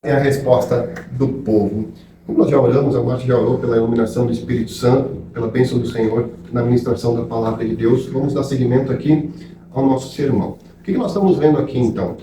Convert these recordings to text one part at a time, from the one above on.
É a resposta do povo. Como nós já oramos, a Marta já orou pela iluminação do Espírito Santo, pela bênção do Senhor na ministração da palavra de Deus. Vamos dar seguimento aqui ao nosso sermão. O que nós estamos vendo aqui, então?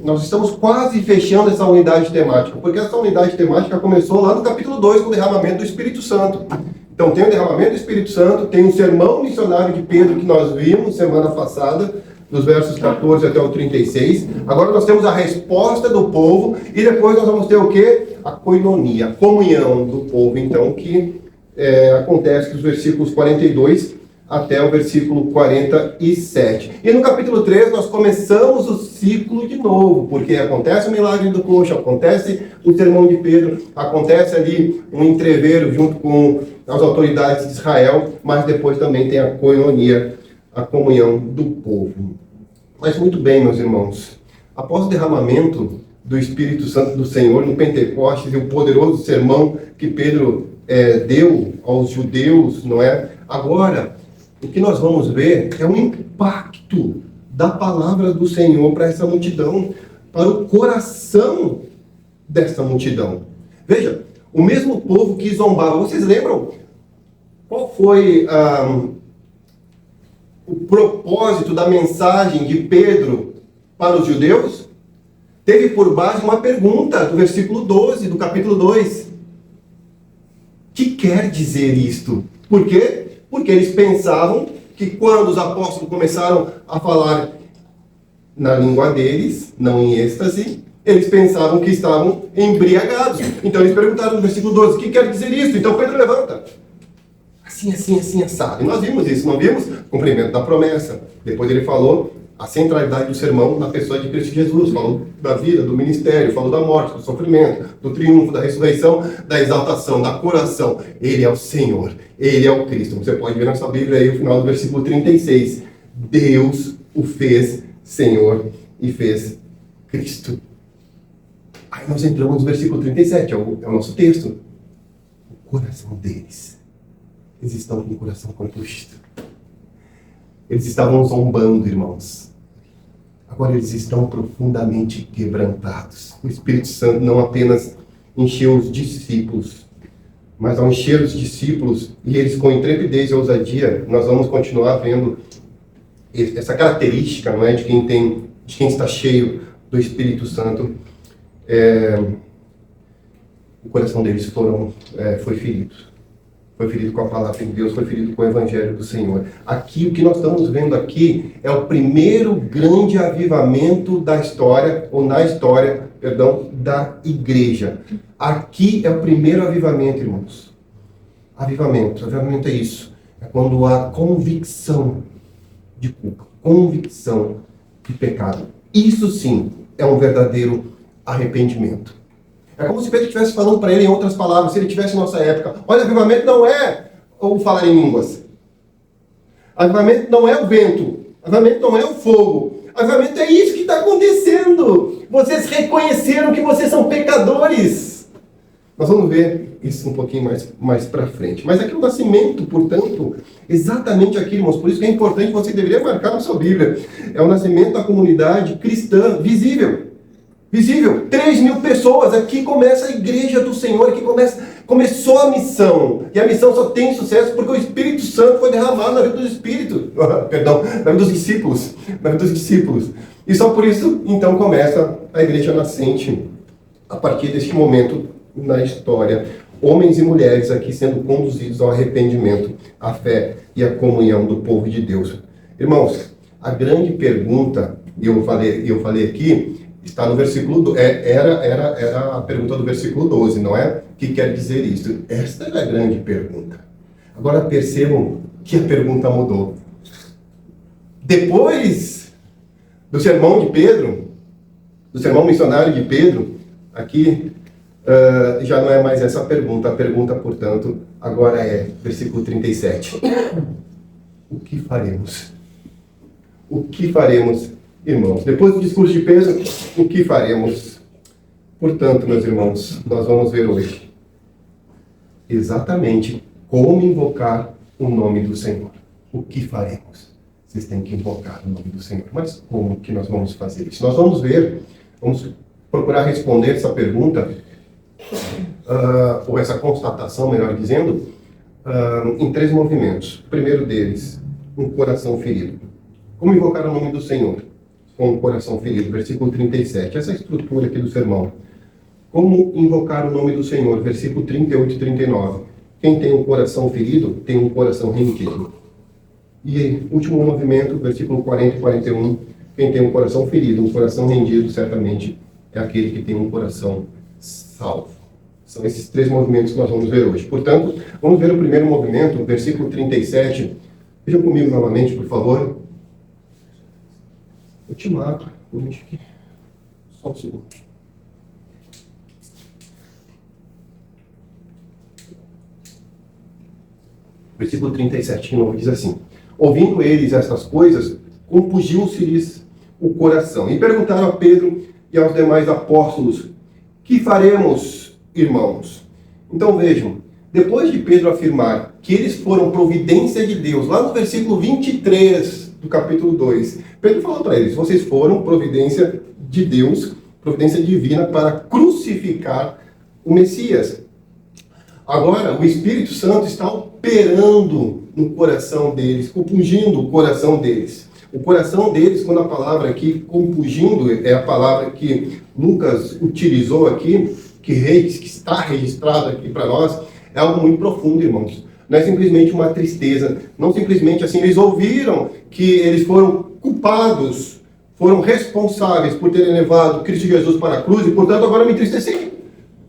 Nós estamos quase fechando essa unidade temática, porque essa unidade temática começou lá no capítulo 2, com o derramamento do Espírito Santo. Então, tem o derramamento do Espírito Santo, tem o sermão missionário de Pedro que nós vimos semana passada, dos versos 14 até o 36. Agora nós temos a resposta do povo e depois nós vamos ter o quê? A koinonia, a comunhão do povo, então, que acontece dos versículos 42 até o versículo 47. E no capítulo 3 nós começamos o ciclo de novo, porque acontece o milagre do coxo, acontece o sermão de Pedro, acontece ali um entreveiro junto com as autoridades de Israel, mas depois também tem a koinonia, a comunhão do povo. Mas muito bem, meus irmãos, após o derramamento do Espírito Santo do Senhor no Pentecostes e o poderoso sermão que Pedro deu aos judeus, não é? Agora, o que nós vamos ver é um impacto da palavra do Senhor para essa multidão, para o coração dessa multidão. Veja, o mesmo povo que zombava, vocês lembram qual foi o propósito da mensagem de Pedro para os judeus? Teve por base uma pergunta do versículo 12 do capítulo 2. Que quer dizer isto? Por quê? Porque eles pensavam que quando os apóstolos começaram a falar na língua deles, não em êxtase, eles pensavam que estavam embriagados. Então eles perguntaram no versículo 12, o que quer dizer isto? Então Pedro levanta. Assim, assado. E nós vimos isso, não vimos? Cumprimento da promessa. Depois ele falou a centralidade do sermão na pessoa de Cristo Jesus. Falou da vida, do ministério, falou da morte, do sofrimento, do triunfo, da ressurreição, da exaltação, da coração. Ele é o Senhor, Ele é o Cristo. Você pode ver na sua Bíblia aí o final do versículo 36. Deus o fez Senhor e fez Cristo. Aí nós entramos no versículo 37, é o nosso texto. O coração deles. Eles estão com o coração contristo. Eles estavam zombando, irmãos. Agora eles estão profundamente quebrantados. O Espírito Santo não apenas encheu os discípulos, mas ao encher os discípulos, e eles com intrepidez e ousadia, nós vamos continuar vendo essa característica, não é, de quem está cheio do Espírito Santo. O coração deles foi ferido. Foi ferido com a palavra de Deus, foi ferido com o Evangelho do Senhor. Aqui, o que nós estamos vendo aqui é o primeiro grande avivamento da história, ou na história, perdão, da igreja. Aqui é o primeiro avivamento, irmãos. Avivamento é isso. É quando há convicção de culpa, convicção de pecado. Isso sim é um verdadeiro arrependimento. É como se Pedro estivesse falando para ele em outras palavras, se ele tivesse nossa época. Olha, avivamento não é o falar em línguas. Avivamento não é o vento. Avivamento não é o fogo. Avivamento é isso que está acontecendo. Vocês reconheceram que vocês são pecadores. Nós vamos ver isso um pouquinho mais para frente. Mas aqui o nascimento, portanto, exatamente aqui, irmãos, por isso que é importante, você deveria marcar na sua Bíblia. É o nascimento da comunidade cristã visível. 3.000 pessoas, aqui começa a igreja do Senhor, aqui começou a missão, e a missão só tem sucesso porque o Espírito Santo foi derramado na vida dos Espíritos, na vida dos discípulos, e só por isso, então, começa a igreja nascente, a partir deste momento na história, homens e mulheres aqui sendo conduzidos ao arrependimento, à fé e à comunhão do povo de Deus. Irmãos, a grande pergunta, e eu falei aqui, está no versículo, era a pergunta do versículo 12, não é? O que quer dizer isso? Esta é a grande pergunta. Agora percebam que a pergunta mudou. Depois do sermão de Pedro, do sermão missionário de Pedro, aqui já não é mais essa pergunta. A pergunta, portanto, agora é, versículo 37. O que faremos? O que faremos, irmãos? Depois do discurso de Pedro, o que faremos? Portanto, meus irmãos, nós vamos ver hoje exatamente como invocar o nome do Senhor. O que faremos? Vocês têm que invocar o nome do Senhor. Mas como que nós vamos fazer isso? Nós vamos ver, vamos procurar responder essa pergunta, ou essa constatação, melhor dizendo, em 3 movimentos. O primeiro deles, um coração ferido. Como invocar o nome do Senhor com um coração ferido? Versículo 37. Essa é a estrutura aqui do sermão. Como invocar o nome do Senhor? Versículo 38 e 39. Quem tem um coração ferido, tem um coração rendido. E último movimento, versículo 40 e 41. Quem tem um coração ferido, um coração rendido, certamente é aquele que tem um coração salvo. São esses 3 movimentos que nós vamos ver hoje. Portanto, vamos ver o primeiro movimento, versículo 37. Vejam comigo novamente, por favor. Eu te marco. Só um segundo. Versículo 37, de novo, diz assim: ouvindo eles essas coisas, compungiu-se-lhes o coração. E perguntaram a Pedro e aos demais apóstolos: que faremos, irmãos? Então vejam, depois de Pedro afirmar que eles foram providência de Deus, lá no versículo 23 do capítulo 2, Pedro falou para eles: vocês foram providência de Deus, providência divina para crucificar o Messias. Agora, o Espírito Santo está operando no coração deles, compungindo o coração deles. O coração deles, quando a palavra aqui, compungindo, é a palavra que Lucas utilizou aqui, que está registrado aqui para nós, é algo muito profundo, irmãos. Não é simplesmente uma tristeza, não simplesmente assim, eles ouviram que eles foram culpados, foram responsáveis por terem levado Cristo Jesus para a cruz e, portanto, agora me entristeci.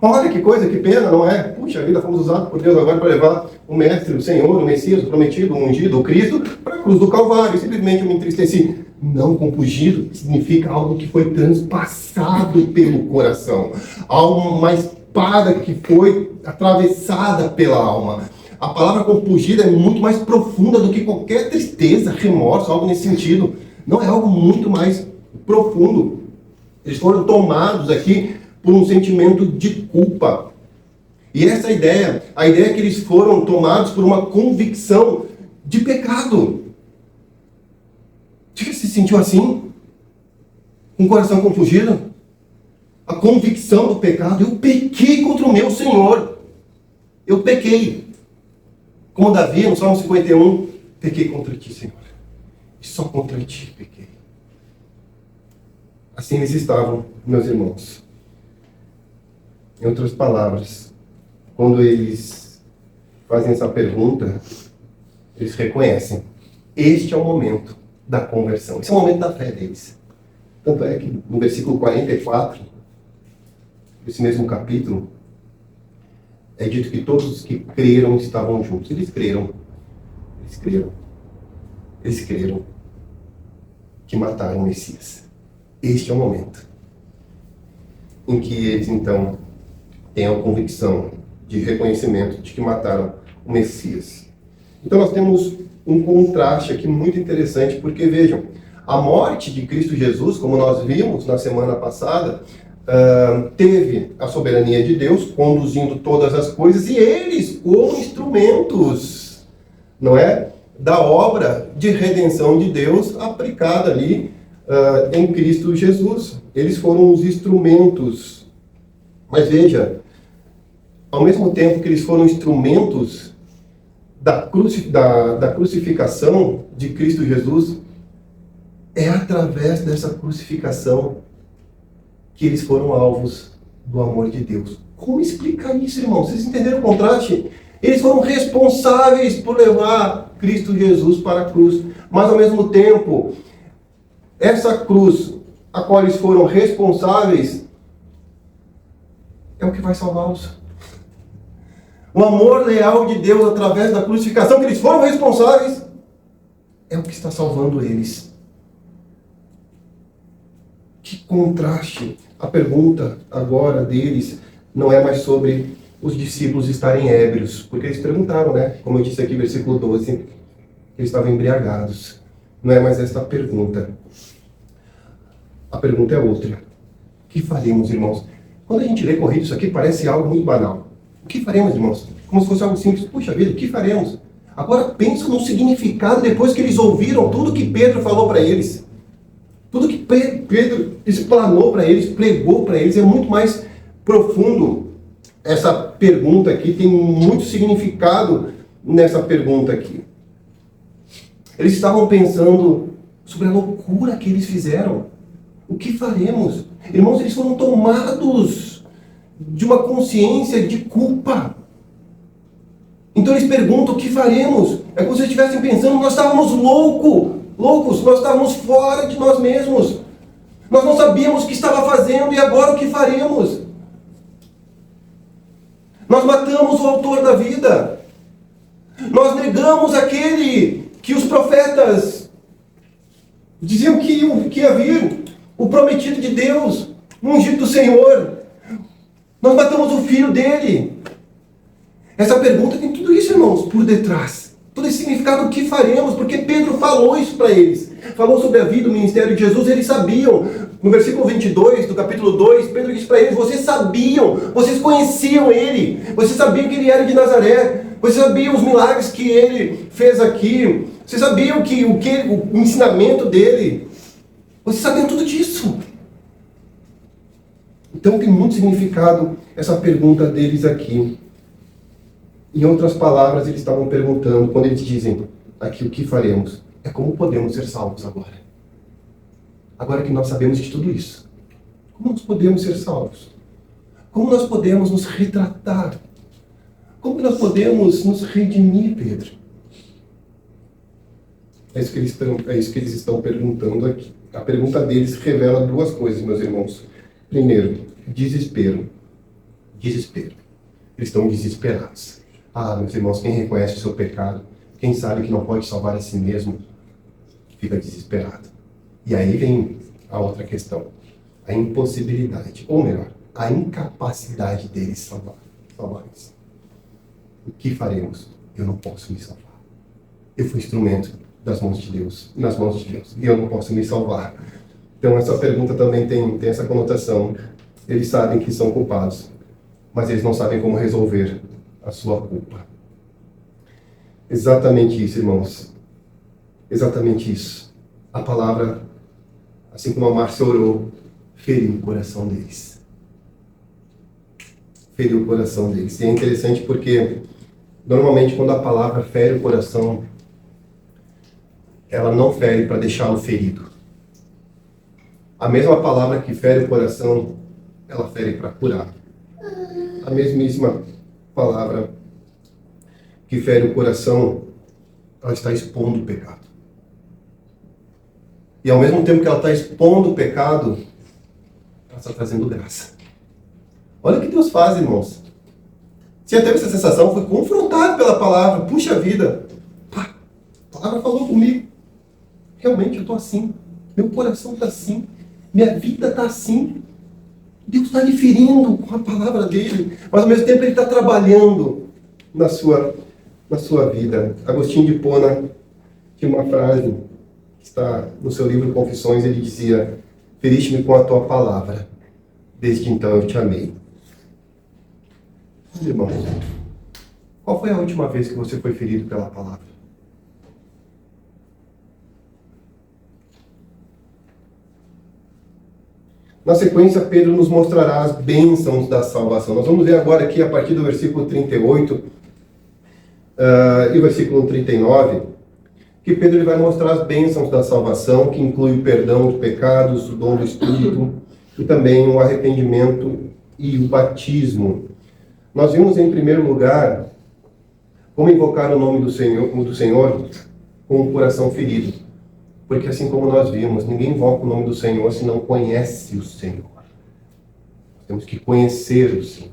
Olha que coisa, que pena, não é? Puxa vida, fomos usados por Deus agora para levar o Mestre, o Senhor, o Messias, o Prometido, o Ungido, o Cristo, para a cruz do Calvário. Simplesmente eu me entristeci. Não, compungido significa algo que foi transpassado pelo coração. Uma espada que foi atravessada pela alma. A palavra compungida é muito mais profunda do que qualquer tristeza, remorso, algo nesse sentido. Não, é algo muito mais profundo. Eles foram tomados aqui por um sentimento de culpa. E essa ideia, a ideia é que eles foram tomados por uma convicção de pecado. Você se sentiu assim? Com o coração compungido? A convicção do pecado. Eu pequei contra o meu Senhor. Eu pequei. Como Davi, no Salmo 51, pequei contra ti, Senhor. E só contra ti pequei. Assim eles estavam, meus irmãos. Em outras palavras, quando eles fazem essa pergunta, eles reconhecem: este é o momento da conversão. Esse é o momento da fé deles. Tanto é que no versículo 44, desse mesmo capítulo, é dito que todos os que creram estavam juntos. Eles creram. Eles creram. Eles creram que mataram o Messias. Este é o momento em que eles, então, têm a convicção de reconhecimento de que mataram o Messias. Então nós temos um contraste aqui muito interessante, porque vejam, a morte de Cristo Jesus, como nós vimos na semana passada, teve a soberania de Deus conduzindo todas as coisas, e eles como instrumentos, não é, da obra de redenção de Deus aplicada ali em Cristo Jesus. Eles foram os instrumentos. Mas veja, ao mesmo tempo que eles foram instrumentos da crucificação de Cristo Jesus, é através dessa crucificação que eles foram alvos do amor de Deus. Como explicar isso, irmão? Vocês entenderam o contraste? Eles foram responsáveis por levar Cristo Jesus para a cruz. Mas, ao mesmo tempo, essa cruz a qual eles foram responsáveis é o que vai salvá-los. O amor leal de Deus através da crucificação que eles foram responsáveis é o que está salvando eles. Que contraste! A pergunta agora deles não é mais sobre os discípulos estarem ébrios, porque eles perguntaram, né? Como eu disse aqui, versículo 12, que eles estavam embriagados. Não é mais esta a pergunta. A pergunta é outra. O que faremos, irmãos? Quando a gente lê corrido, isso aqui parece algo muito banal. O que faremos, irmãos? Como se fosse algo simples. Puxa vida, o que faremos? Agora pensa no significado depois que eles ouviram tudo que Pedro falou para eles. Tudo que Pedro explanou para eles, pregou para eles, é muito mais profundo. Essa pergunta aqui tem muito significado nessa pergunta aqui. Eles estavam pensando sobre a loucura que eles fizeram. O que faremos? Irmãos, eles foram tomados de uma consciência de culpa. Então eles perguntam: o que faremos? É como se eles estivessem pensando: nós estávamos loucos, nós estávamos fora de nós mesmos. Nós não sabíamos o que estava fazendo e agora o que faremos? Nós matamos o autor da vida. Nós negamos aquele que os profetas diziam que ia vir, o prometido de Deus, o ungido do Senhor. Nós matamos o filho dele. Essa pergunta tem tudo isso, irmãos, por detrás. Todo esse significado: o que faremos? Porque Pedro falou isso para eles. Falou sobre a vida, o ministério de Jesus, eles sabiam. No versículo 22 do capítulo 2, Pedro disse para eles: vocês sabiam, vocês conheciam ele, vocês sabiam que ele era de Nazaré, vocês sabiam os milagres que ele fez aqui, vocês sabiam o ensinamento dele, vocês sabiam tudo disso. Então tem muito significado essa pergunta deles aqui. Em outras palavras, eles estavam perguntando, quando eles dizem aqui: o que faremos? É como podemos ser salvos agora. Agora que nós sabemos de tudo isso. Como nós podemos ser salvos? Como nós podemos nos retratar? Como nós podemos nos redimir, Pedro? É isso que eles estão perguntando aqui. A pergunta deles revela duas coisas, meus irmãos. Primeiro, desespero. Desespero. Eles estão desesperados. Ah, meus irmãos, quem reconhece o seu pecado, quem sabe que não pode salvar a si mesmo, fica desesperado. E aí vem a outra questão. A impossibilidade, ou melhor, a incapacidade deles salvar-se. O que faremos? Eu não posso me salvar. Eu fui instrumento nas mãos de Deus, e eu não posso me salvar. Então essa pergunta também tem essa conotação. Eles sabem que são culpados, mas eles não sabem como resolver a sua culpa. Exatamente isso, irmãos. Exatamente isso. A palavra, assim como a Márcia orou, feriu o coração deles. Feriu o coração deles. E é interessante porque, normalmente, quando a palavra fere o coração, ela não fere para deixá-lo ferido. A mesma palavra que fere o coração, ela fere para curar. A mesmíssima palavra que fere o coração, ela está expondo o pecado. E ao mesmo tempo que ela está expondo o pecado, ela está trazendo graça. Olha o que Deus faz, irmãos. Você já teve essa sensação? Foi confrontado pela palavra. Puxa vida, pá, a palavra falou comigo. Realmente eu estou assim. Meu coração está assim. Minha vida está assim. Deus está lhe ferindo com a palavra dele, mas ao mesmo tempo ele está trabalhando na sua vida. Agostinho de Hipona tinha uma frase que está no seu livro Confissões. Ele dizia: feriste-me com a tua palavra, desde então eu te amei. Irmãos, qual foi a última vez que você foi ferido pela palavra? Na sequência, Pedro nos mostrará as bênçãos da salvação. Nós vamos ver agora aqui, a partir do versículo 38 e o versículo 39, que Pedro ele vai mostrar as bênçãos da salvação, que inclui o perdão dos pecados, o dom do Espírito e também o arrependimento e o batismo. Nós vimos, em primeiro lugar, como invocar o nome do Senhor com o coração ferido. Porque assim como nós vimos, ninguém invoca o nome do Senhor se não conhece o Senhor. Nós temos que conhecer o Senhor.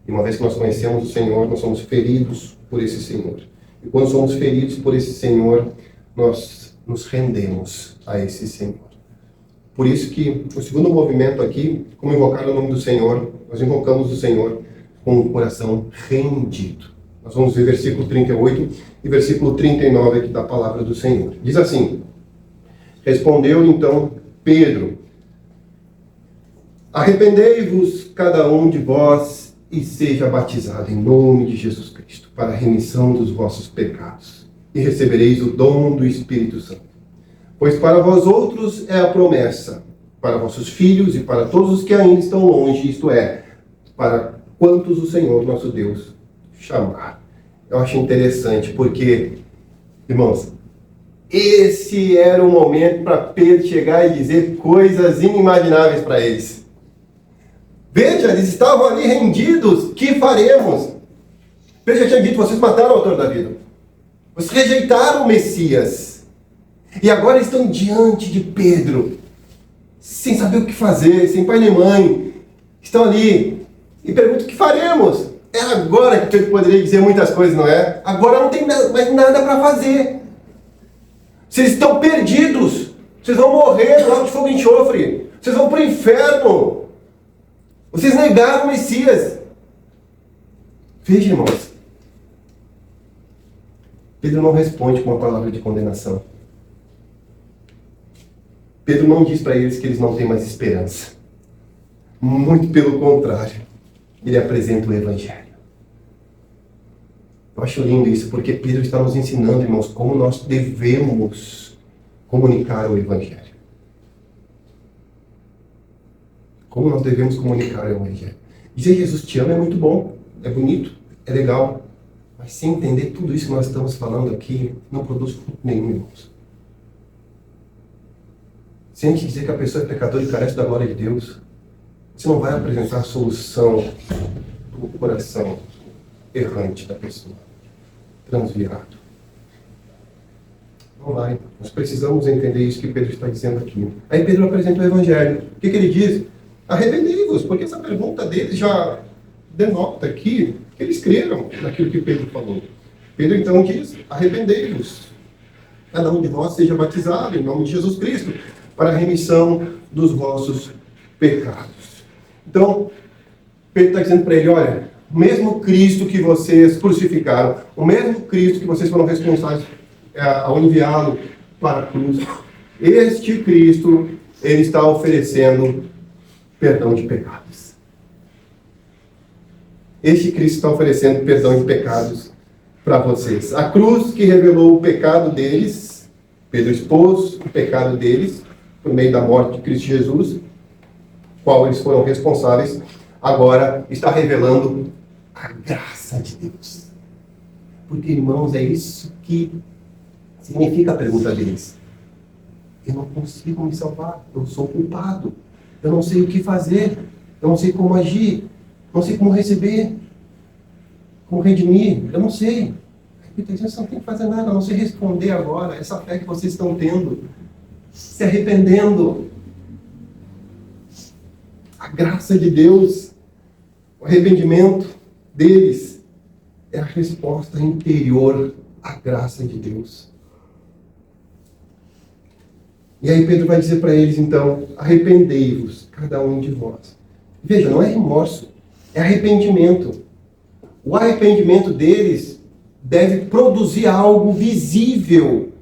E uma vez que nós conhecemos o Senhor, nós somos feridos por esse Senhor. E quando somos feridos por esse Senhor, nós nos rendemos a esse Senhor. Por isso que o segundo movimento aqui, como invocar o nome do Senhor, nós invocamos o Senhor com o coração rendido. Nós vamos ver versículo 38 e versículo 39 aqui da palavra do Senhor. Diz assim: respondeu então Pedro: arrependei-vos cada um de vós e seja batizado em nome de Jesus Cristo para a remissão dos vossos pecados, e recebereis o dom do Espírito Santo. Pois para vós outros é a promessa, para vossos filhos e para todos os que ainda estão longe, isto é, para quantos o Senhor nosso Deus chamar. Eu acho interessante, porque, irmãos, esse era o momento para Pedro chegar e dizer coisas inimagináveis para eles. Veja, eles estavam ali rendidos, que faremos? Pedro já tinha dito, vocês mataram o autor da vida. Vocês rejeitaram o Messias. E agora estão diante de Pedro, sem saber o que fazer, sem pai nem mãe. Estão ali e perguntam, o que faremos? É agora que Pedro poderia dizer muitas coisas, não é? Agora não tem mais nada para fazer. Vocês estão perdidos. Vocês vão morrer no lago de fogo e enxofre. Vocês vão para o inferno. Vocês negaram o Messias. Veja, irmãos. Pedro não responde com uma palavra de condenação. Pedro não diz para eles que eles não têm mais esperança. Muito pelo contrário. Ele apresenta o Evangelho. Eu acho lindo isso, porque Pedro está nos ensinando, irmãos, como nós devemos comunicar o Evangelho. Como nós devemos comunicar o Evangelho. Dizer Jesus te ama é muito bom, é bonito, é legal. Mas sem entender tudo isso que nós estamos falando aqui, não produz fruto nenhum, irmãos. Sem te dizer que a pessoa é pecadora e carece da glória de Deus, você não vai apresentar a solução do coração errante da pessoa, transviado. Não vai. Nós precisamos entender isso que Pedro está dizendo aqui. Aí Pedro apresenta o Evangelho. O que ele diz? Arrependei-vos, porque essa pergunta dele já denota aqui que eles creram naquilo que Pedro falou. Pedro então diz, arrependei-vos. Cada um de vós seja batizado em nome de Jesus Cristo, para a remissão dos vossos pecados. Então, Pedro está dizendo para ele, olha, o mesmo Cristo que vocês crucificaram, o mesmo Cristo que vocês foram responsáveis ao enviá-lo para a cruz, este Cristo, ele está oferecendo perdão de pecados. Este Cristo está oferecendo perdão de pecados para vocês. A cruz que revelou o pecado deles, Pedro expôs o pecado deles, por meio da morte de Cristo Jesus, qual eles foram responsáveis, agora está revelando a graça de Deus. Porque, irmãos, é isso que significa a pergunta deles. Eu não consigo me salvar, eu sou culpado, eu não sei o que fazer, eu não sei como agir, não sei como receber, como redimir, eu não sei. Você não tem que fazer nada, a não sei responder agora, essa fé que vocês estão tendo, se arrependendo. A graça de Deus, o arrependimento deles é a resposta interior à graça de Deus. E aí Pedro vai dizer para eles, então, arrependei-vos, cada um de vós. Veja, não é remorso, é arrependimento. O arrependimento deles deve produzir algo visível,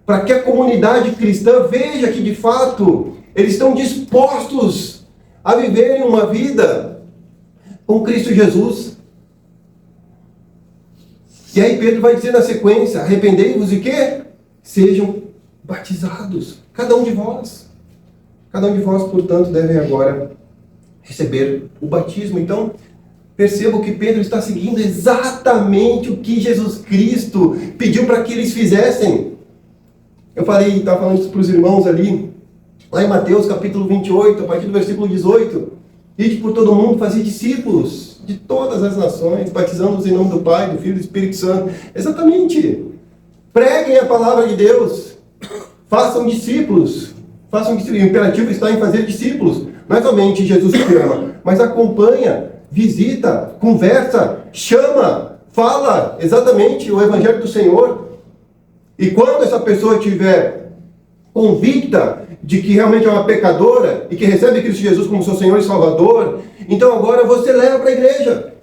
para que a comunidade cristã veja que, de fato, eles estão dispostos a viverem uma vida com Cristo Jesus. E aí Pedro vai dizer na sequência, arrependei-vos e quê? Sejam batizados, cada um de vós. Cada um de vós, portanto, devem agora receber o batismo. Então, percebam que Pedro está seguindo exatamente o que Jesus Cristo pediu para que eles fizessem. Eu estava falando isso para os irmãos ali, lá em Mateus capítulo 28, a partir do versículo 18. Ide por todo mundo, fazer discípulos de todas as nações, batizando-os em nome do Pai, do Filho e do Espírito Santo. Exatamente. Preguem a palavra de Deus. Façam discípulos. O imperativo está em fazer discípulos. Não é somente Jesus que ama, mas acompanha, visita, conversa, chama, fala exatamente o Evangelho do Senhor. E quando essa pessoa estiver convicta de que realmente é uma pecadora e que recebe Cristo Jesus como seu Senhor e Salvador, então agora você leva para a igreja.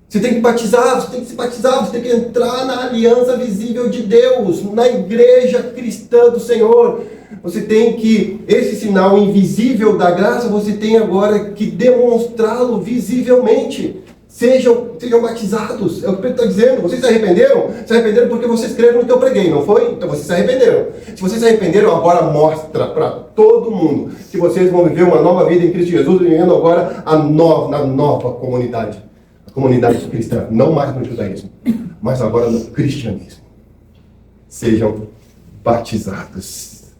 Você tem que batizar, você tem que se batizar, você tem que entrar na aliança visível de Deus, na igreja cristã do Senhor. Você tem que, esse sinal invisível da graça, você tem agora que demonstrá-lo visivelmente. Sejam batizados. É o que Pedro está dizendo. Vocês se arrependeram? Se arrependeram porque vocês creram no que eu preguei, não foi? Então vocês se arrependeram. Se vocês se arrependeram, agora mostra para todo mundo que vocês vão viver uma nova vida em Cristo Jesus, vivendo agora na nova comunidade. A comunidade cristã. Não mais no judaísmo, mas agora no cristianismo. Sejam batizados.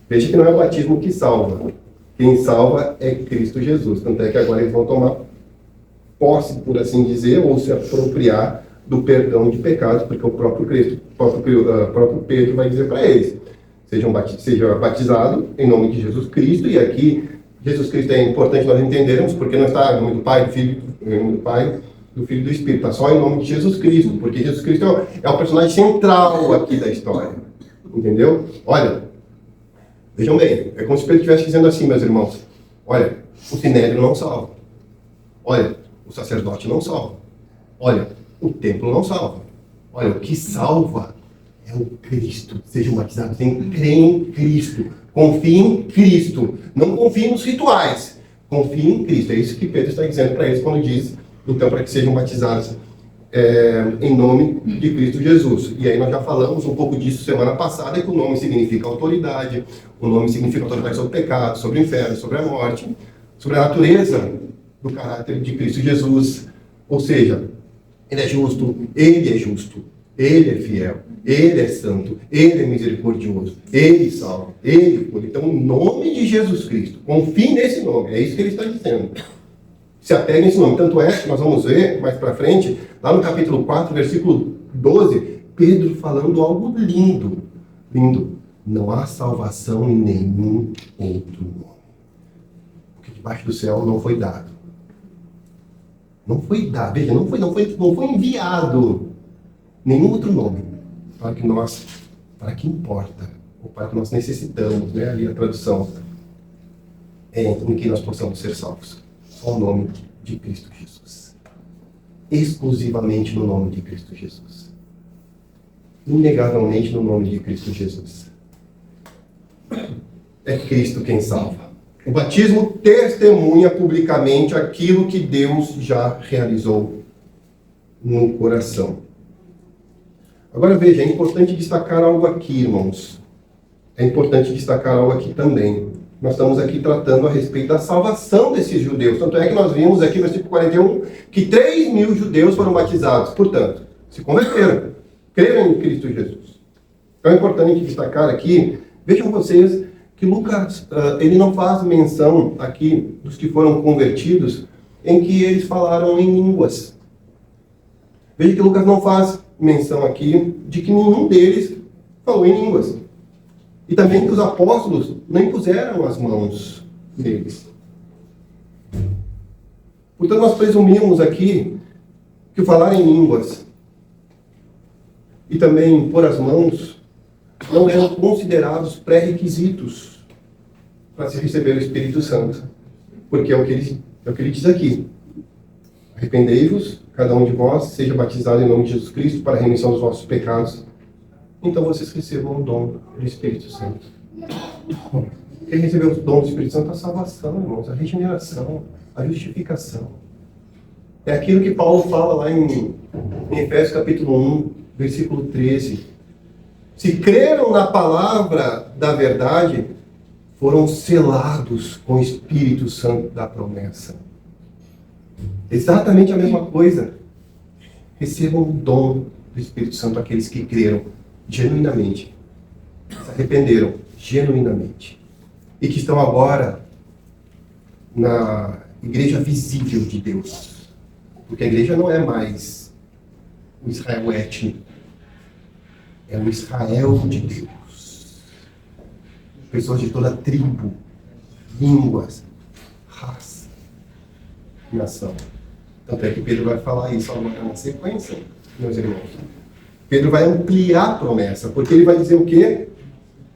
Veja que não é o batismo que salva. Quem salva é Cristo Jesus. Tanto é que agora eles vão tomar posse, por assim dizer, ou se apropriar do perdão de pecados, porque o próprio Pedro vai dizer para eles: seja batizado em nome de Jesus Cristo. E aqui, Jesus Cristo é importante nós entendermos, porque não está em nome do Pai, do Filho, em nome do Pai, do Filho e do Espírito, está só em nome de Jesus Cristo, porque Jesus Cristo é o personagem central aqui da história. Entendeu? Olha, vejam bem, é como se Pedro estivesse dizendo assim, meus irmãos: olha, o sinédrio não salva. Olha, o sacerdote não salva. Olha, o templo não salva. Olha, o que salva é o Cristo. Sejam batizados, creem em Cristo. Confiem em Cristo. Não confiem nos rituais. Confiem em Cristo. É isso que Pedro está dizendo para eles quando diz, então, para que sejam batizados em nome de Cristo Jesus. E aí nós já falamos um pouco disso semana passada, que o nome significa autoridade. O nome significa autoridade sobre o pecado, sobre o inferno, sobre a morte, sobre a natureza do caráter de Cristo Jesus. Ou seja, Ele é justo, Ele é fiel, Ele é santo, Ele é misericordioso, Ele salva, Ele cura. Então, o nome de Jesus Cristo, confie nesse nome, é isso que Ele está dizendo. Se apegue nesse nome. Tanto é que nós vamos ver mais para frente, lá no capítulo 4, versículo 12, Pedro falando algo lindo. Lindo. Não há salvação em nenhum outro nome. Porque debaixo do céu não foi dado. Não foi dado, veja, não foi enviado nenhum outro nome para que importa, ou para que nós necessitamos, né, ali a tradução, em que nós possamos ser salvos. Só o nome de Cristo Jesus. Exclusivamente no nome de Cristo Jesus. Inegavelmente no nome de Cristo Jesus. É Cristo quem salva. O batismo testemunha publicamente aquilo que Deus já realizou no coração. Agora veja, é importante destacar algo aqui, irmãos. É importante destacar algo aqui também. Nós estamos aqui tratando a respeito da salvação desses judeus. Tanto é que nós vimos aqui no versículo 41 que 3.000 judeus foram batizados. Portanto, se converteram, creram em Cristo Jesus. Então é importante destacar aqui, vejam vocês, que Lucas, ele não faz menção aqui dos que foram convertidos, em que eles falaram em línguas. Veja que Lucas não faz menção aqui de que nenhum deles falou em línguas. E também que os apóstolos não impuseram as mãos neles. Portanto, nós presumimos aqui que o falar em línguas e também pôr as mãos não eram considerados pré-requisitos para se receber o Espírito Santo. Porque é o que ele diz aqui. Arrependei-vos, cada um de vós, seja batizado em nome de Jesus Cristo para a remissão dos vossos pecados. Então vocês recebam o dom do Espírito Santo. Quem recebeu o dom do Espírito Santo é a salvação, irmãos, a regeneração, a justificação. É aquilo que Paulo fala lá em Efésios capítulo 1, versículo 13. Se creram na palavra da verdade, foram selados com o Espírito Santo da promessa. Exatamente a mesma coisa. Recebam o dom do Espírito Santo aqueles que creram genuinamente, se arrependeram genuinamente e que estão agora na igreja visível de Deus. Porque a igreja não é mais o Israel étnico, é o Israel de Deus. Pessoas de toda tribo, línguas, raça, nação. Tanto é que Pedro vai falar isso agora na sequência, meus irmãos. Pedro vai ampliar a promessa, porque ele vai dizer o quê?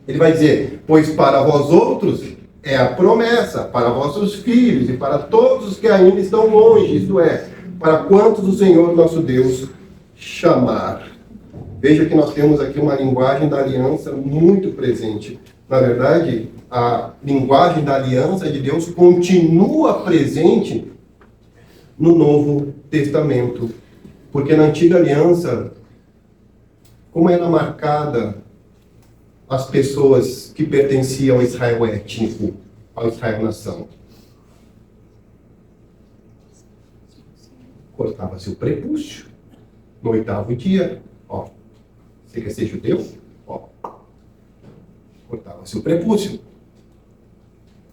Ele vai dizer, pois para vós outros é a promessa, para vossos filhos e para todos os que ainda estão longe, isto é, para quantos o Senhor nosso Deus chamar. Veja que nós temos aqui uma linguagem da aliança muito presente. Na verdade, a linguagem da aliança de Deus continua presente no Novo Testamento. Porque na Antiga Aliança, como era marcada as pessoas que pertenciam ao Israel étnico, ao Israel nação? Cortava-se o prepúcio no 8º dia. Ó, você quer ser judeu? Ó, cortava-se o prepúcio.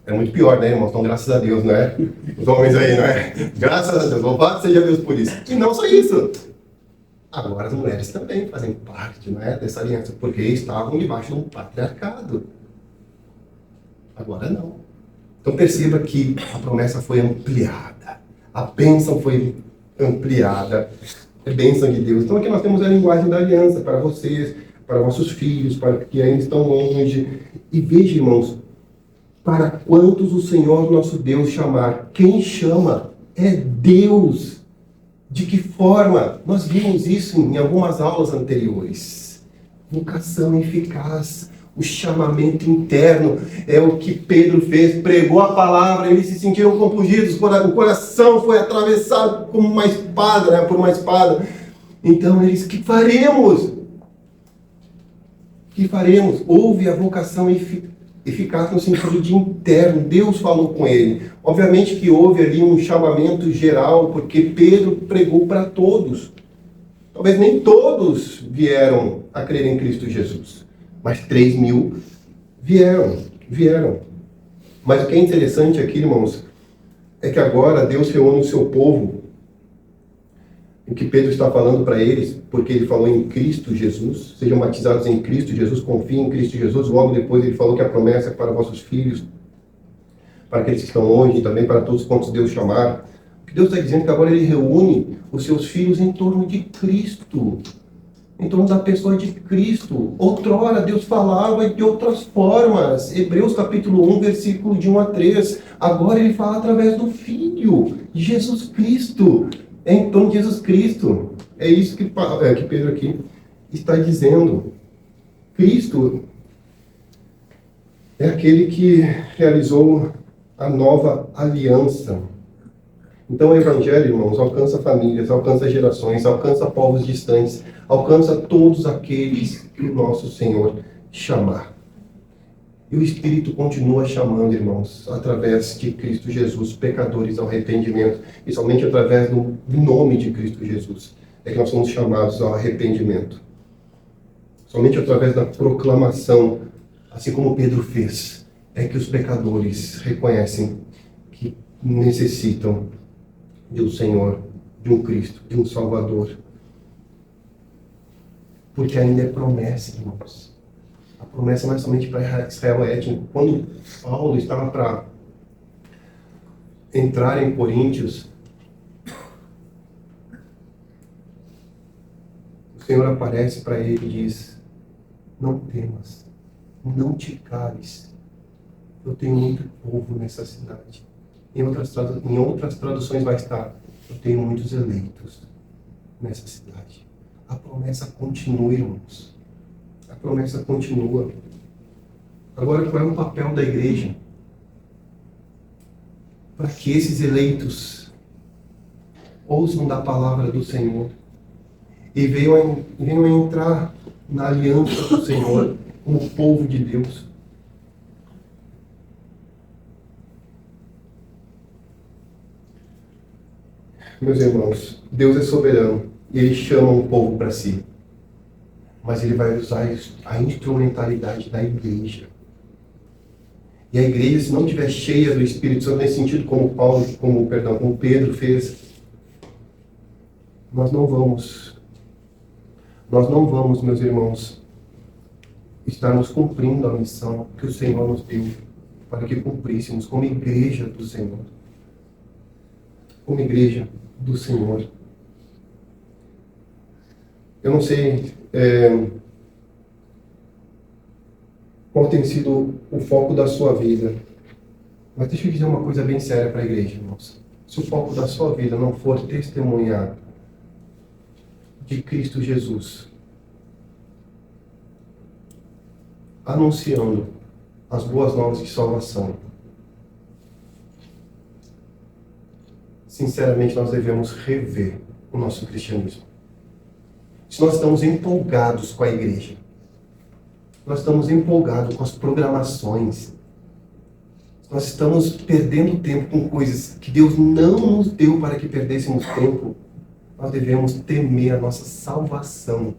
É muito pior, né, irmãos? Então, graças a Deus, não é? Os homens aí, não é? Graças a Deus, louvado seja Deus por isso. E não só isso. Agora as mulheres também fazem parte, não é, dessa aliança, porque estavam debaixo de um patriarcado. Agora não. Então perceba que a promessa foi ampliada. A bênção foi ampliada. É bênção de Deus. Então aqui nós temos a linguagem da aliança para vocês, para vossos filhos, para que ainda estão longe. E veja, irmãos, para quantos o Senhor nosso Deus chamar. Quem chama é Deus. De que forma? Nós vimos isso em algumas aulas anteriores. Vocação eficaz, o chamamento interno, é o que Pedro fez, pregou a palavra, eles se sentiram compungidos, o coração foi atravessado como uma espada, né, por uma espada. Então eles, que faremos? Que faremos? Houve a vocação eficaz no sentido de interno. Deus falou com ele. Obviamente que houve ali um chamamento geral, porque Pedro pregou para todos. Talvez nem todos vieram a crer em Cristo Jesus, mas 3.000 vieram. Mas o que é interessante aqui, irmãos, é que agora Deus reúne o seu povo. O que Pedro está falando para eles, porque ele falou em Cristo Jesus, sejam batizados em Cristo Jesus, confiem em Cristo Jesus. Logo depois ele falou que a promessa é para vossos filhos, para aqueles que estão longe e também para todos quantos Deus chamar. O que Deus está dizendo é que agora ele reúne os seus filhos em torno de Cristo, em torno da pessoa de Cristo. Outrora Deus falava de outras formas. Hebreus capítulo 1, versículo de 1 a 3. Agora ele fala através do Filho, de Jesus Cristo. É em torno de Jesus Cristo. É isso que Pedro aqui está dizendo. Cristo é aquele que realizou a nova aliança. Então o Evangelho, irmãos, alcança famílias, alcança gerações, alcança povos distantes, alcança todos aqueles que o nosso Senhor chamar. E o Espírito continua chamando, irmãos, através de Cristo Jesus, pecadores ao arrependimento. E somente através do nome de Cristo Jesus é que nós somos chamados ao arrependimento. Somente através da proclamação, assim como Pedro fez, é que os pecadores reconhecem que necessitam de um Senhor, de um Cristo, de um Salvador. Porque ainda é promessa, irmãos. A promessa não é somente para Israel étnico. Quando Paulo estava para entrar em Coríntios, o Senhor aparece para ele e diz: não temas, não te cales. Eu tenho muito povo nessa cidade. Em outras traduções vai estar: eu tenho muitos eleitos nessa cidade. A promessa continua, irmãos. A promessa continua. Agora, qual é o papel da igreja? Para que esses eleitos ouçam da palavra do Senhor e venham a entrar na aliança do Senhor como povo de Deus. Meus irmãos, Deus é soberano e Ele chama um povo para si. Mas Ele vai usar a instrumentalidade da igreja. E a igreja, se não estiver cheia do Espírito Santo, nesse sentido, como Pedro fez, nós não vamos, meus irmãos, estarmos cumprindo a missão que o Senhor nos deu para que cumpríssemos como igreja do Senhor. Como igreja do Senhor. Eu não sei qual tem sido o foco da sua vida, mas deixa eu dizer uma coisa bem séria para a igreja, irmãos. Se o foco da sua vida não for testemunhar de Cristo Jesus, anunciando as boas novas de salvação, sinceramente, nós devemos rever o nosso cristianismo. Se nós estamos empolgados com a igreja, nós estamos empolgados com as programações, nós estamos perdendo tempo com coisas que Deus não nos deu para que perdêssemos tempo, nós devemos temer a nossa salvação.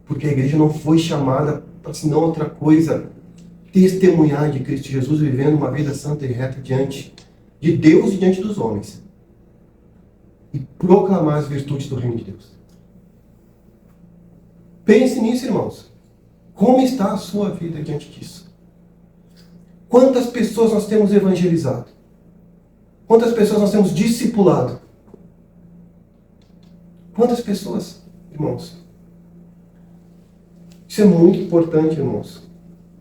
Porque a igreja não foi chamada para senão outra coisa, testemunhar de Cristo Jesus vivendo uma vida santa e reta diante de Deus e diante dos homens. E proclamar as virtudes do reino de Deus. Pense nisso, irmãos. Como está a sua vida diante disso? Quantas pessoas nós temos evangelizado? Quantas pessoas nós temos discipulado? Quantas pessoas, irmãos? Isso é muito importante, irmãos.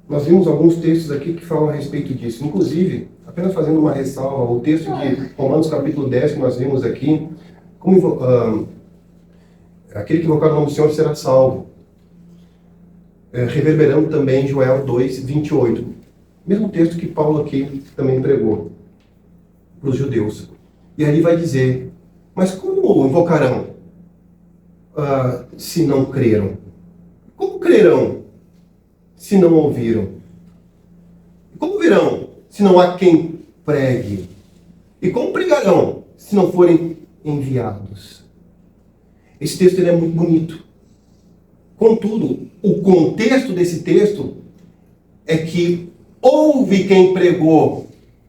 Nós vimos alguns textos aqui que falam a respeito disso. Inclusive, apenas fazendo uma ressalva, o texto de Romanos capítulo 10 que nós vimos aqui, aquele que invocar o nome do Senhor será salvo. Reverberando também Joel 2, 28. Mesmo texto que Paulo aqui também pregou para os judeus. E ali vai dizer, mas como invocarão se não creram? Como crerão se não ouviram? Como virão se não há quem pregue? E como pregarão se não forem enviados? Esse texto ele é muito bonito. Contudo, o contexto desse texto é que houve quem pregou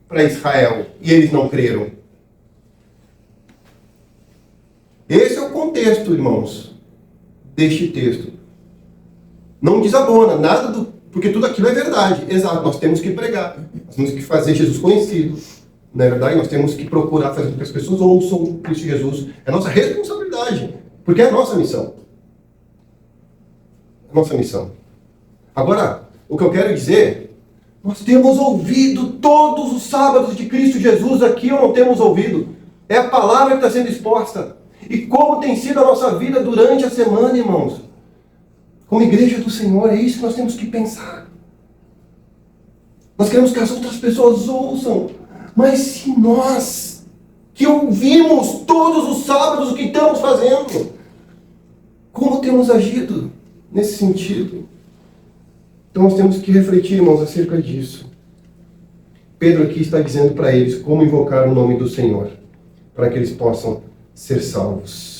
para Israel e eles não creram. Esse é o contexto, irmãos, deste texto. Não desabona nada porque tudo aquilo é verdade. Exato, nós temos que pregar. Nós temos que fazer Jesus conhecido. Não é verdade? Nós temos que procurar fazer com que as pessoas ouçam Cristo Jesus. É nossa responsabilidade, porque é a nossa missão. É a nossa missão. Agora, o que eu quero dizer, nós temos ouvido todos os sábados de Cristo Jesus aqui, ou não temos ouvido? É a palavra que está sendo exposta. E como tem sido a nossa vida durante a semana, irmãos? Como igreja do Senhor, é isso que nós temos que pensar. Nós queremos que as outras pessoas ouçam. Mas se nós, que ouvimos todos os sábados o que estamos fazendo, como temos agido nesse sentido? Então nós temos que refletir, irmãos, acerca disso. Pedro aqui está dizendo para eles como invocar o nome do Senhor, para que eles possam ser salvos.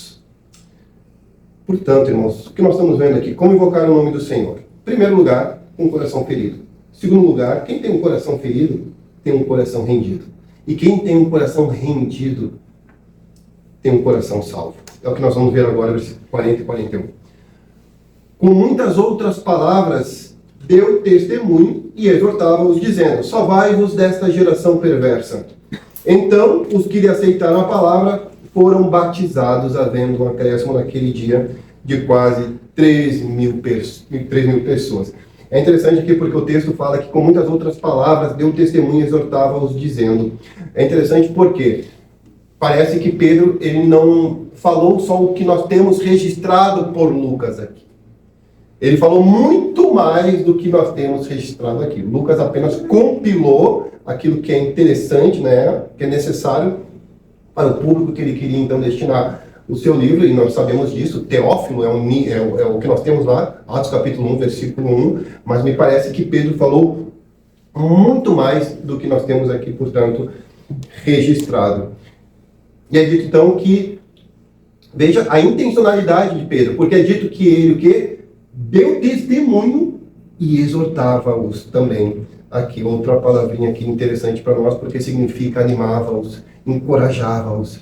Portanto, irmãos, o que nós estamos vendo aqui? Como invocar o nome do Senhor? Em primeiro lugar, com o coração ferido. Em segundo lugar, quem tem um coração ferido, tem um coração rendido. E quem tem um coração rendido, tem um coração salvo. É o que nós vamos ver agora, versículos 40 e 41. Com muitas outras palavras, deu testemunho e exortava-os, dizendo, salvai-vos desta geração perversa. Então, os que lhe aceitaram a palavra foram batizados, havendo um acréscimo naquele dia de quase 3 mil pessoas. É interessante aqui porque o texto fala que com muitas outras palavras deu testemunho e exortava-os dizendo. É interessante porque parece que Pedro ele não falou só o que nós temos registrado por Lucas aqui. Ele falou muito mais do que nós temos registrado aqui. Lucas apenas compilou aquilo que é interessante, né, que é necessário para o público que ele queria então destinar o seu livro, e nós sabemos disso. Teófilo é o que nós temos lá, Atos capítulo 1, versículo 1, mas me parece que Pedro falou muito mais do que nós temos aqui, portanto, registrado. E é dito então que, veja a intencionalidade de Pedro, porque é dito que ele o quê? Deu testemunho e exortava-os também. Aqui, outra palavrinha aqui interessante para nós, porque significa animava-os, encorajava-os.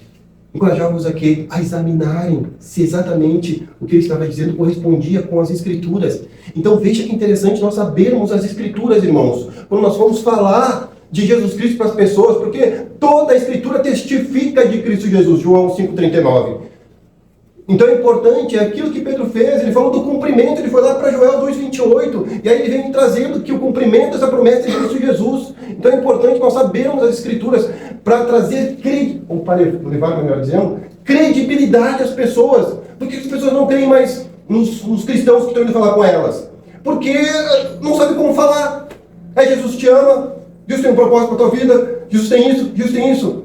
Encorajava-os a quê? A examinarem se exatamente o que ele estava dizendo correspondia com as Escrituras. Então veja que interessante nós sabermos as Escrituras, irmãos. Quando nós vamos falar de Jesus Cristo para as pessoas, porque toda a Escritura testifica de Cristo Jesus, João 5,39. Então é importante, aquilo que Pedro fez, ele falou do cumprimento, ele foi lá para Joel 2,28, e aí ele vem trazendo que o cumprimento dessa promessa é de Cristo Jesus. Então é importante nós sabermos as Escrituras para trazer, ou para levar, melhor dizendo, credibilidade às pessoas. Por que as pessoas não creem mais nos cristãos que estão indo falar com elas? Porque não sabem como falar. Jesus te ama, Deus tem um propósito para a tua vida, Jesus tem isso, Jesus tem isso.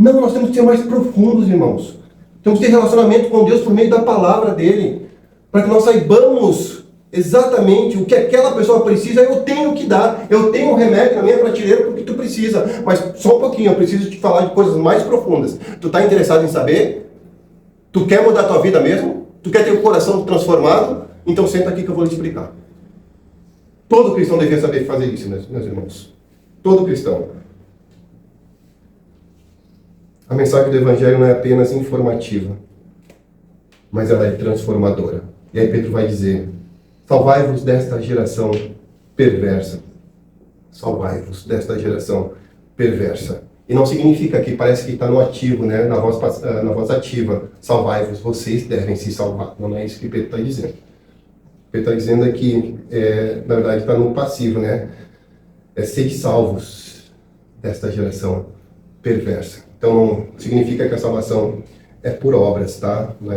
Não, nós temos que ser mais profundos, irmãos. Temos que ter relacionamento com Deus por meio da palavra dele, para que nós saibamos exatamente o que aquela pessoa precisa. Eu tenho que dar, eu tenho um remédio na minha prateleira porque tu precisa, mas só um pouquinho, eu preciso te falar de coisas mais profundas. Tu está interessado em saber? Tu quer mudar a tua vida mesmo? Tu quer ter o coração transformado? Então senta aqui que eu vou lhe explicar. Todo cristão devia saber fazer isso, meus irmãos. Todo cristão. A mensagem do Evangelho não é apenas informativa, mas ela é transformadora. E aí Pedro vai dizer: salvai-vos desta geração perversa. Salvai-vos desta geração perversa. E não significa que parece que está no ativo, né? na voz ativa. Salvai-vos, vocês devem se salvar. Não é isso que Pedro está dizendo. Pedro está dizendo aqui, na verdade está no passivo, né? Sede salvos desta geração perversa. Então não significa que a salvação é por obras, tá? Não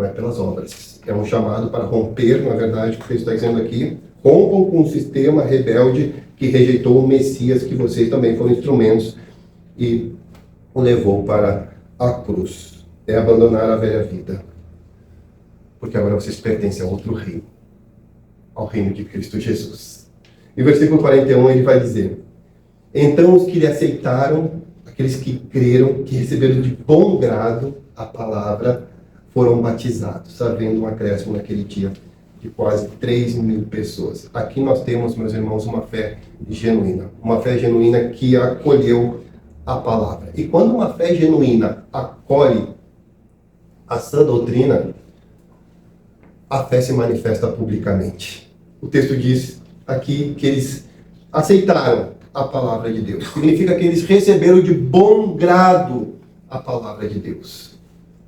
é pelas obras. É um chamado para romper, na verdade, o que ele está dizendo aqui. Rompam com o sistema rebelde que rejeitou o Messias, que vocês também foram instrumentos, e o levou para a cruz. É abandonar a velha vida. Porque agora vocês pertencem a outro reino. Ao reino de Cristo Jesus. E o versículo 41 ele vai dizer: então os que lhe aceitaram, aqueles que creram, que receberam de bom grado a palavra, foram batizados, havendo um acréscimo naquele dia de quase 3.000 pessoas. Aqui nós temos, meus irmãos, uma fé genuína. Uma fé genuína que acolheu a palavra. E quando uma fé genuína acolhe a sã doutrina, a fé se manifesta publicamente. O texto diz aqui que eles aceitaram a palavra de Deus. Significa que eles receberam de bom grado a palavra de Deus.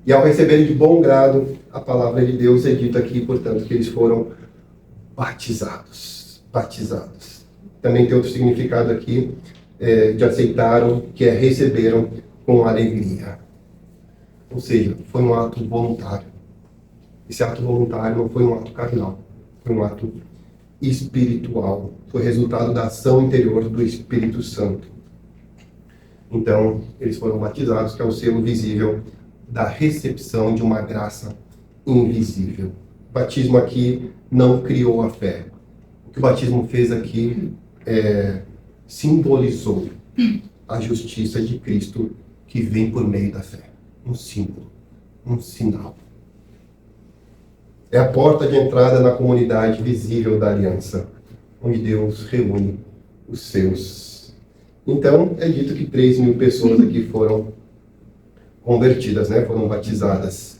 E ao receberem de bom grado a palavra de Deus, é dito aqui, portanto, que eles foram batizados. Batizados. Também tem outro significado aqui, de aceitaram, que é receberam com alegria. Ou seja, foi um ato voluntário. Esse ato voluntário não foi um ato carnal, foi um ato espiritual. Foi resultado da ação interior do Espírito Santo. Então, eles foram batizados, que é o selo visível da recepção de uma graça invisível. O batismo aqui não criou a fé. O que o batismo fez aqui simbolizou a justiça de Cristo que vem por meio da fé. Um símbolo, um sinal. É a porta de entrada na comunidade visível da aliança, onde Deus reúne os seus. Então, é dito que 3.000 pessoas aqui foram convertidas, né? Foram batizadas.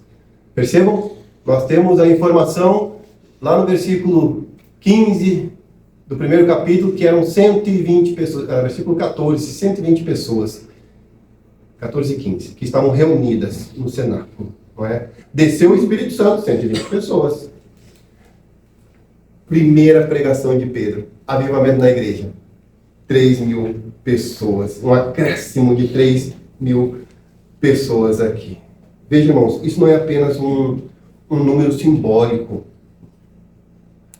Percebam? Nós temos a informação lá no versículo 15 do primeiro capítulo, que eram 120 pessoas, versículo 14, 120 pessoas, 14 e 15, que estavam reunidas no cenáculo. Não é? Desceu o Espírito Santo, 120 pessoas. Primeira pregação de Pedro, avivamento na igreja, 3.000 pessoas, um acréscimo de 3.000 pessoas aqui. Veja, irmãos, isso não é apenas um número simbólico.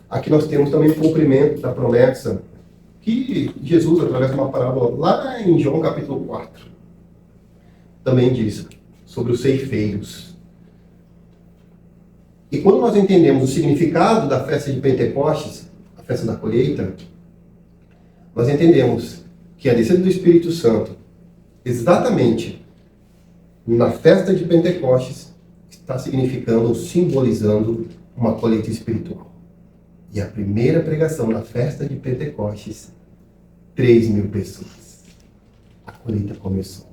Aqui nós temos também o cumprimento da promessa que Jesus, através de uma parábola lá em João capítulo 4, também diz sobre os ceifeiros. E quando nós entendemos o significado da festa de Pentecostes, a festa da colheita, nós entendemos que a descida do Espírito Santo, exatamente na festa de Pentecostes, está significando ou simbolizando uma colheita espiritual. E a primeira pregação na festa de Pentecostes, 3.000 pessoas. A colheita começou.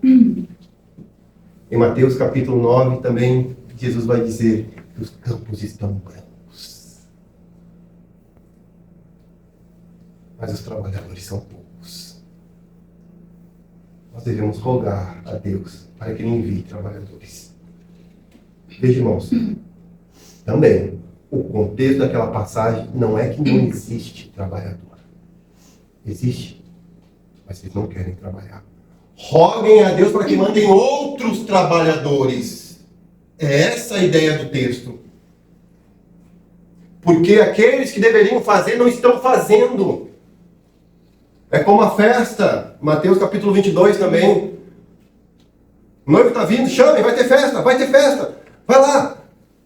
Em Mateus capítulo 9 também, Jesus vai dizer que os campos estão brancos, mas os trabalhadores são poucos. Nós devemos rogar a Deus para que Ele envie trabalhadores. Veja, irmãos, também o contexto daquela passagem não é que não existe trabalhador. Existe, mas eles não querem trabalhar. Roguem a Deus para que mandem outros trabalhadores. É essa a ideia do texto. Porque aqueles que deveriam fazer não estão fazendo. É como a festa, Mateus capítulo 22 também. O noivo está vindo, chame, vai ter festa, vai lá.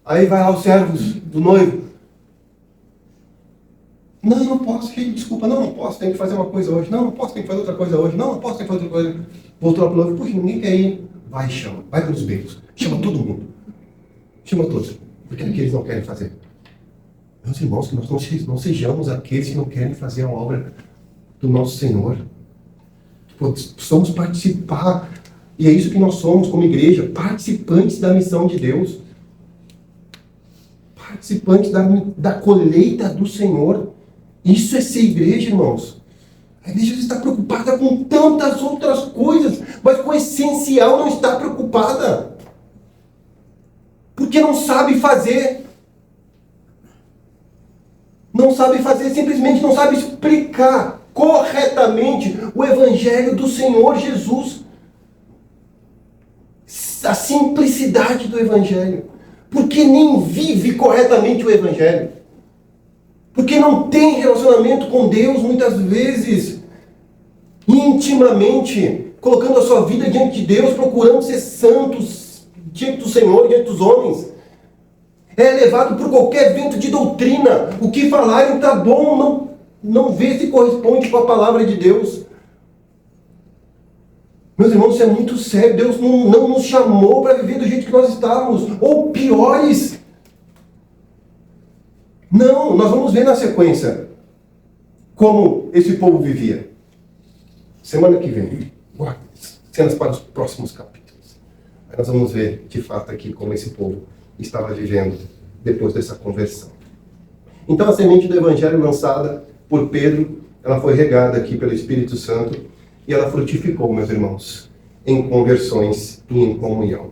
Aí vai lá os servos do noivo. Não posso, desculpa, não posso, tenho que fazer uma coisa hoje. Não posso, tenho que fazer outra coisa hoje. Não posso, tenho que fazer outra coisa. Voltou lá pro noivo, puxa, ninguém quer ir. Vai, chama, vai pelos becos. Chama todo mundo. Chama todos. Porque é que eles não querem fazer. Meus irmãos, que nós não sejamos aqueles que não querem fazer a obra do nosso Senhor. Precisamos participar. E é isso que nós somos como igreja, participantes da missão de Deus. Participantes da colheita do Senhor. Isso é ser igreja, irmãos. A igreja está preocupada com tantas outras coisas, mas com o essencial não está preocupada. Porque não sabe fazer. Não sabe fazer, simplesmente não sabe explicar corretamente o Evangelho do Senhor Jesus. A simplicidade do Evangelho. Porque nem vive corretamente o Evangelho. Porque não tem relacionamento com Deus, muitas vezes, intimamente, colocando a sua vida diante de Deus, procurando ser santos diante do Senhor, diante dos homens. É levado por qualquer vento de doutrina. O que falarem está bom, não vê se corresponde com a palavra de Deus. Meus irmãos, isso é muito sério. Deus não nos chamou para viver do jeito que nós estávamos, ou piores. Não, nós vamos ver na sequência como esse povo vivia. Semana que vem, cenas para os próximos capítulos. Aí nós vamos ver, de fato, aqui como esse povo estava vivendo depois dessa conversão. Então, a semente do Evangelho lançada por Pedro, ela foi regada aqui pelo Espírito Santo e ela frutificou, meus irmãos, em conversões e em comunhão.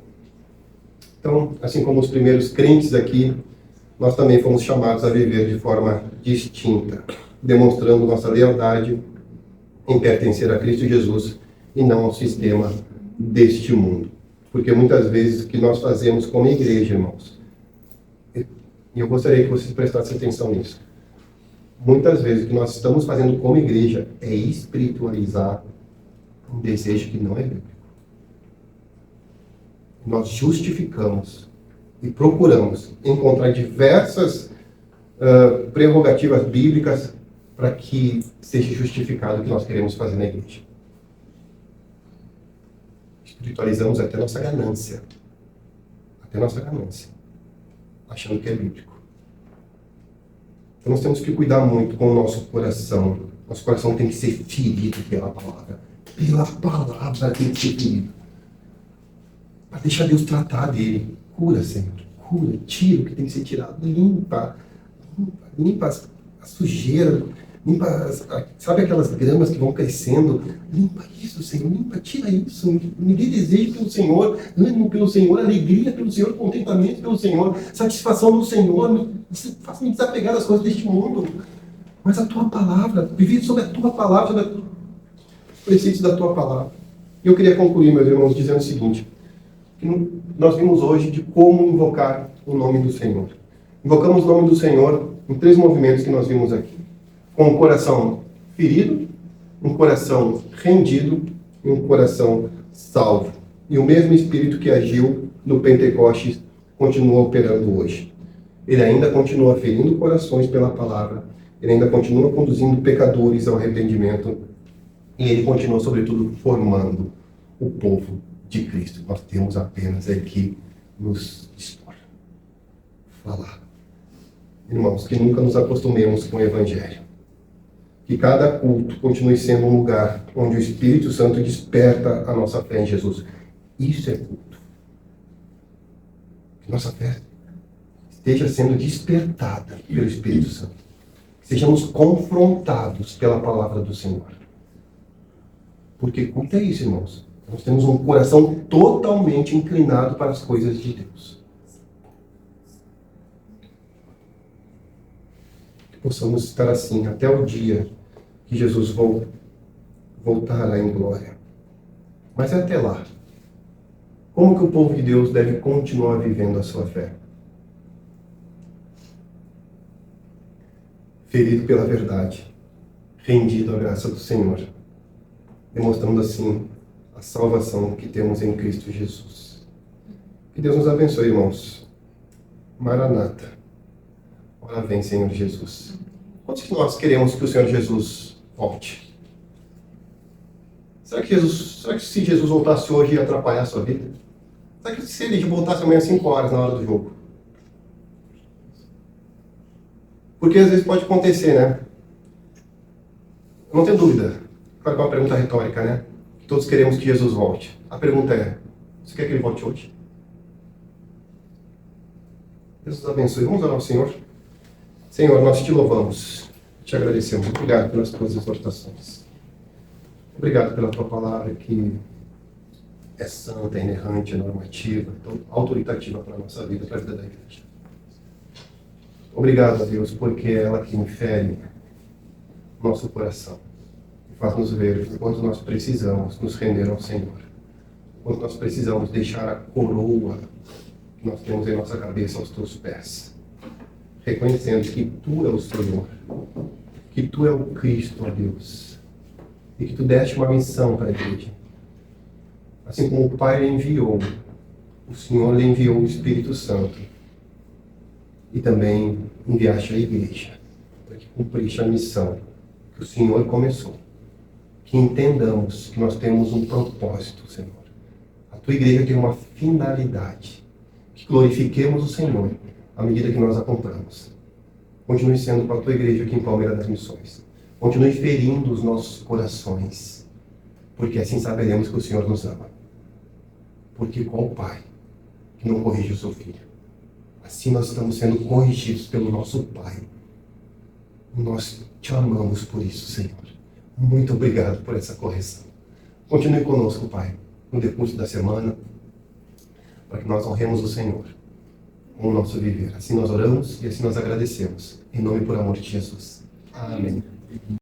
Então, assim como os primeiros crentes aqui, nós também fomos chamados a viver de forma distinta, demonstrando nossa lealdade em pertencer a Cristo Jesus e não ao sistema deste mundo. Porque muitas vezes o que nós fazemos como igreja, irmãos, e eu gostaria que vocês prestassem atenção nisso, muitas vezes o que nós estamos fazendo como igreja é espiritualizar um desejo que não é bíblico. Nós justificamos e procuramos encontrar diversas prerrogativas bíblicas para que seja justificado o que nós queremos fazer na igreja. Espiritualizamos até nossa ganância. Achando que é bíblico. Então nós temos que cuidar muito com o nosso coração. Nosso coração tem que ser ferido pela palavra. Pela palavra tem que ser ferido. Para deixar Deus tratar dele. Cura, Senhor. Cura. Tira o que tem que ser tirado. Limpa a sujeira. Sabe aquelas gramas que vão crescendo? Limpa isso, Senhor. Tira isso. Me dê desejo pelo Senhor. Ânimo pelo Senhor. Alegria pelo Senhor. Contentamento pelo Senhor. Satisfação no Senhor. Faça-me desapegar das coisas deste mundo. Mas a tua palavra. Viver sobre a tua palavra. Sobre os preceitos da tua palavra. E eu queria concluir, meus irmãos, dizendo o seguinte. Que nós vimos hoje de como invocar o nome do Senhor. Invocamos o nome do Senhor em 3 movimentos que nós vimos aqui. Com um coração ferido, um coração rendido e um coração salvo. E o mesmo Espírito que agiu no Pentecostes continua operando hoje. Ele ainda continua ferindo corações pela palavra, ele ainda continua conduzindo pecadores ao arrependimento e ele continua, sobretudo, formando o povo de Cristo. Nós temos apenas aqui nos expor, falar. Irmãos, que nunca nos acostumemos com o Evangelho. Que cada culto continue sendo um lugar onde o Espírito Santo desperta a nossa fé em Jesus. Isso é culto. Que nossa fé esteja sendo despertada pelo Espírito Santo. Que sejamos confrontados pela palavra do Senhor. Porque culto é isso, irmãos. Nós temos um coração totalmente inclinado para as coisas de Deus. Que possamos estar assim até o dia que Jesus voltará em glória. Mas até lá, como que o povo de Deus deve continuar vivendo a sua fé? Ferido pela verdade, rendido à graça do Senhor, demonstrando assim a salvação que temos em Cristo Jesus. Que Deus nos abençoe, irmãos. Maranata. Ora vem, Senhor Jesus. Quantos que nós queremos que o Senhor Jesus volte? Será que se Jesus voltasse hoje ia atrapalhar a sua vida? Será que se ele voltasse amanhã às 5 horas na hora do jogo? Porque às vezes pode acontecer, né? Eu não tenho dúvida. Claro que é uma pergunta retórica, né? Todos queremos que Jesus volte. A pergunta é, você quer que ele volte hoje? Deus nos abençoe. Vamos orar ao Senhor? Senhor, nós te louvamos, te agradecemos. Obrigado pelas tuas exortações. Obrigado pela tua palavra que é santa, é inerrante, é normativa, autoritativa para a nossa vida, para a vida da igreja. Obrigado, Deus, porque é ela que infere nosso coração e faz-nos ver o quanto nós precisamos nos render ao Senhor, o quanto nós precisamos deixar a coroa que nós temos em nossa cabeça aos teus pés, reconhecendo que tu é o Senhor, que tu é o Cristo, ó Deus, e que tu deste uma missão para a igreja. Assim como o Pai lhe enviou, o Senhor lhe enviou o Espírito Santo e também enviaste a igreja para que cumprisse a missão que o Senhor começou. Que entendamos que nós temos um propósito, Senhor. A tua igreja tem uma finalidade. Que glorifiquemos o Senhor à medida que nós a compramos. Continue sendo para a tua igreja aqui em Palmeira das Missões. Continue ferindo os nossos corações, porque assim saberemos que o Senhor nos ama. Porque qual pai que não corrige o seu filho? Assim nós estamos sendo corrigidos pelo nosso Pai. Nós te amamos por isso, Senhor. Muito obrigado por essa correção. Continue conosco, Pai, no decurso da semana, para que nós honremos o Senhor com o nosso viver. Assim nós oramos e assim nós agradecemos. Em nome e por amor de Jesus. Amém.